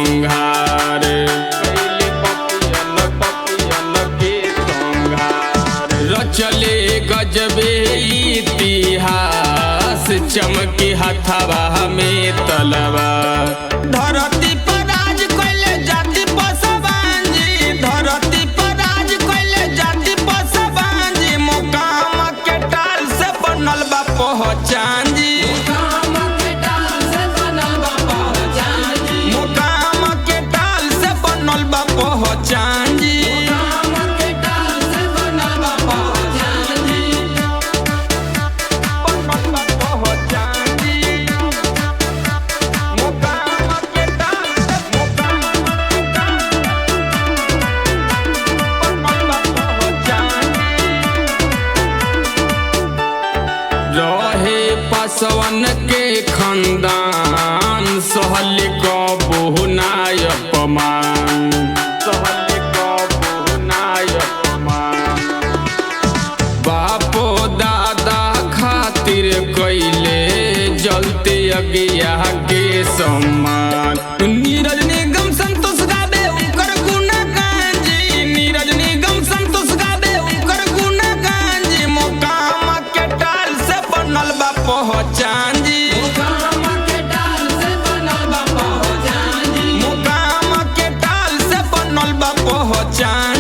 संघार, कैले पपियन के संघार। रचले गजबे इतिहास, चमके हथवा में तलवार। धरती पर राज कैले जाति पसवान जी, धरती पर राज कैले जाति पसवान जी। मुकाम के टाल से बनल बा पहचान जी, मुकाम के टाल से बनल बा पहचान जी, मुकाम के टाल से बनल बा पहचान जी, मुकाम के टाल से बनल बा पहचान जी, बनल बा पहचान जी। मुकाम के टाल से बनल बा पहचान जी। रहे पासवन के खानदान, सहल कबहु नाय अपमान, सहल कबहु नाय अपमान। बापो दादा खातिर कैले जलते अगिया के सम्मान। नीरज निगम संतोष गावे उनकर गुणगान जी, नीरज निगम संतोष गावे उनकर गुणगान जी। मुकाम के टाल से बनल बा पहचान जी, मुकाम के टाल से बनल बा पहचान जी, मुकाम के टाल से बनल बा पहचान।